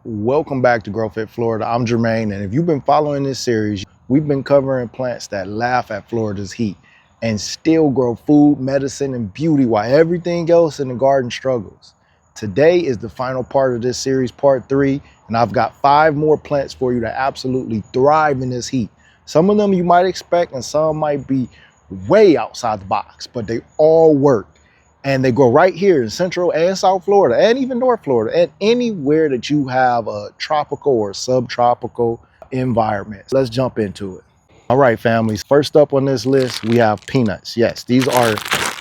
Welcome back to GrowFit Florida. I'm Jermaine, and if you've been following this series, we've been covering plants that laugh at Florida's heat and still grow food, medicine, and beauty while everything else in the garden struggles. Today is the final part of this series, part 3, and I've got 5 more plants for you that absolutely thrive in this heat. Some of them you might expect, and some might be way outside the box, but they all work. And they grow right here in Central and South Florida, and even North Florida, and anywhere that you have a tropical or subtropical environment. Let's jump into it. All right, families. First up on this list, we have peanuts. Yes, these are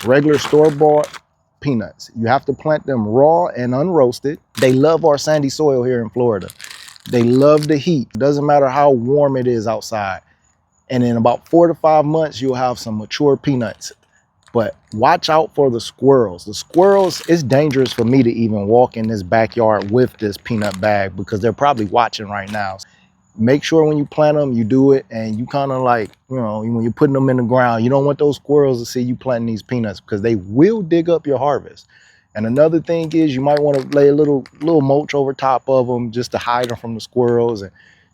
regular store-bought peanuts. You have to plant them raw and unroasted. They love our sandy soil here in Florida. They love the heat. It doesn't matter how warm it is outside. And in about 4 to 5 months, you'll have some mature peanuts. But watch out for the squirrels. The squirrels, it's dangerous for me to even walk in this backyard with this peanut bag because they're probably watching right now. Make sure when you plant them, you do it, and you kind of like, when you're putting them in the ground, you don't want those squirrels to see you planting these peanuts because they will dig up your harvest. And another thing is you might want to lay a little mulch over top of them just to hide them from the squirrels. And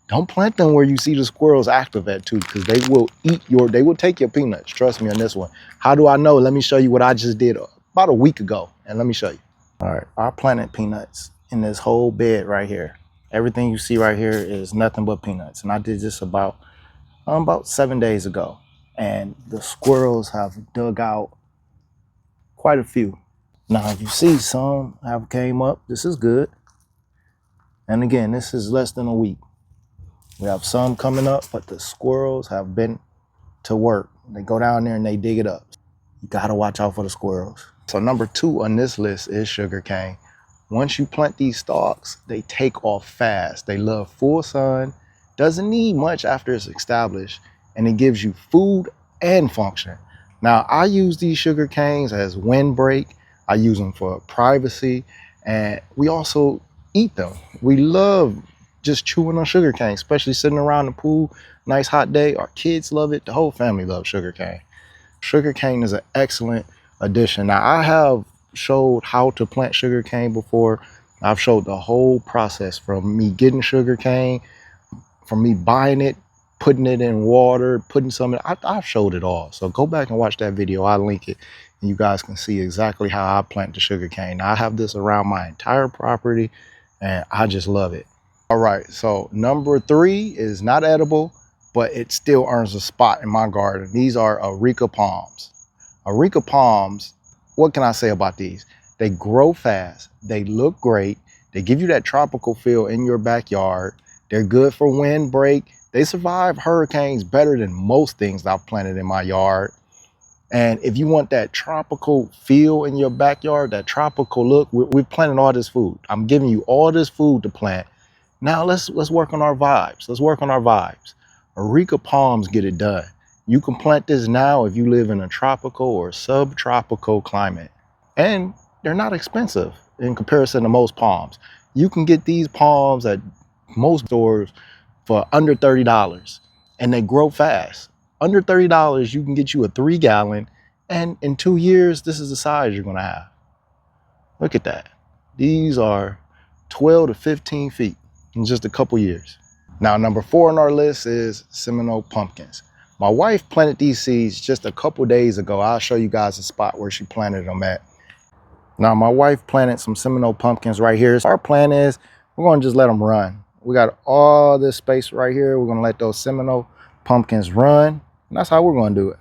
don't plant them where you see the squirrels active at too, because they will take your peanuts. Trust me on this one. How do I know? Let me show you what I just did about a week ago, and let me show you. All right, I planted peanuts in this whole bed right here. Everything you see right here is nothing but peanuts, and I did this about 7 days ago, and the squirrels have dug out quite a few. Now you see some have came up. This is good, and again, this is less than a week. We have some coming up, but the squirrels have been to work. They go down there and they dig it up. You gotta watch out for the squirrels. So number 2 on this list is sugarcane. Once you plant these stalks, they take off fast. They love full sun, doesn't need much after it's established, and it gives you food and function. Now, I use these sugar canes as windbreak. I use them for privacy, and we also eat them. We love just chewing on sugar cane, especially sitting around the pool, nice hot day. Our kids love it. The whole family loves sugar cane. Sugar cane is an excellent addition. Now, I have showed how to plant sugar cane before. I've showed the whole process from me getting sugar cane, from me buying it, putting it in water, putting some in. I've showed it all. So go back and watch that video. I'll link it, and you guys can see exactly how I plant the sugar cane. Now, I have this around my entire property, and I just love it. All right, so number 3 is not edible, but it still earns a spot in my garden. These are areca palms. Areca palms, what can I say about these? They grow fast, they look great, they give you that tropical feel in your backyard. They're good for windbreak. They survive hurricanes better than most things that I've planted in my yard. And if you want that tropical feel in your backyard, that tropical look, we're planting all this food. I'm giving you all this food to plant. Now let's work on our vibes. Let's work on our vibes. Areca palms get it done. You can plant this now if you live in a tropical or subtropical climate. And they're not expensive in comparison to most palms. You can get these palms at most stores for under $30, and they grow fast. Under $30, you can get you a 3-gallon, and in 2 years, this is the size you're gonna have. Look at that. These are 12 to 15 feet. In just a couple years. Now, number 4 on our list is Seminole pumpkins. My wife planted these seeds just a couple days ago. I'll show you guys the spot where she planted them at. Now, my wife planted some Seminole pumpkins right here. So our plan is we're gonna just let them run. We got all this space right here. We're gonna let those Seminole pumpkins run. And that's how we're gonna do it.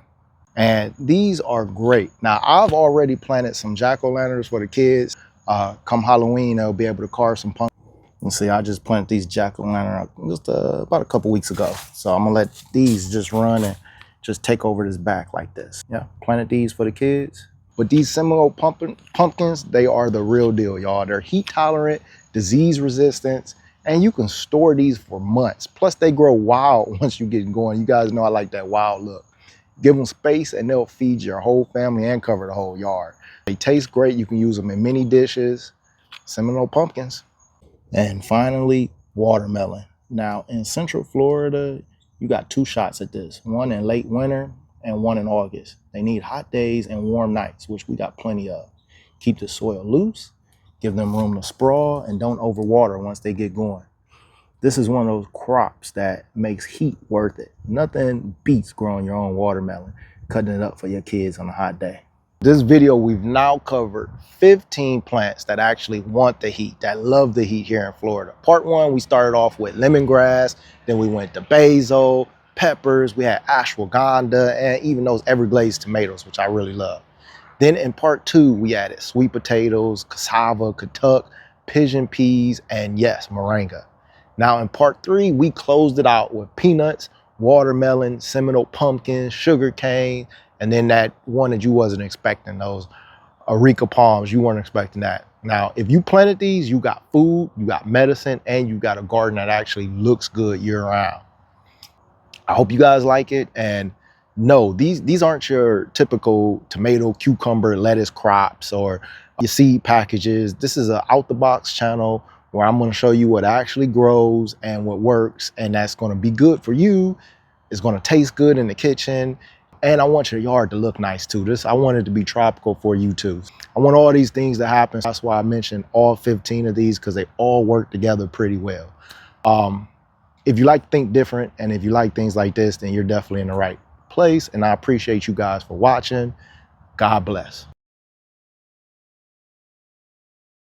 And these are great. Now, I've already planted some jack-o'-lanterns for the kids. Come Halloween, they'll be able to carve some pumpkins. And see, I just planted these jack-o'-lantern just about a couple weeks ago. So I'm gonna let these just run and just take over this back like this. Yeah, planted these for the kids. But these Seminole pumpkins, they are the real deal, y'all. They're heat tolerant, disease resistant, and you can store these for months. Plus they grow wild once you get going. You guys know I like that wild look. Give them space and they'll feed your whole family and cover the whole yard. They taste great. You can use them in many dishes. Seminole pumpkins. And finally, watermelon. Now, in Central Florida, you got 2 shots at this. One in late winter and one in August. They need hot days and warm nights, which we got plenty of. Keep the soil loose, Give them room to sprawl and don't overwater once they get going. This is one of those crops that makes heat worth it. Nothing beats growing your own watermelon, cutting it up for your kids on a hot day. This video, we've now covered 15 plants that actually want the heat, that love the heat here in Florida. Part one, we started off with lemongrass, then we went to basil, peppers, we had ashwagandha, and even those Everglades tomatoes, which I really love. Then in part two, we added sweet potatoes, cassava, katuk, pigeon peas, and yes, moringa. Now in part three, we closed it out with peanuts, watermelon, Seminole pumpkin, sugar cane, and then that one that you wasn't expecting, those areca palms, you weren't expecting that. Now, if you planted these, you got food, you got medicine, and you got a garden that actually looks good year round. I hope you guys like it. And no, these aren't your typical tomato, cucumber, lettuce crops or your seed packages. This is a out the box channel where I'm going to show you what actually grows and what works, and that's going to be good for you. It's going to taste good in the kitchen. And I want your yard to look nice too. I want it to be tropical for you too. I want all these things to happen. That's why I mentioned all 15 of these, because they all work together pretty well. If you like to think different and if you like things like this, then you're definitely in the right place. And I appreciate you guys for watching. God bless.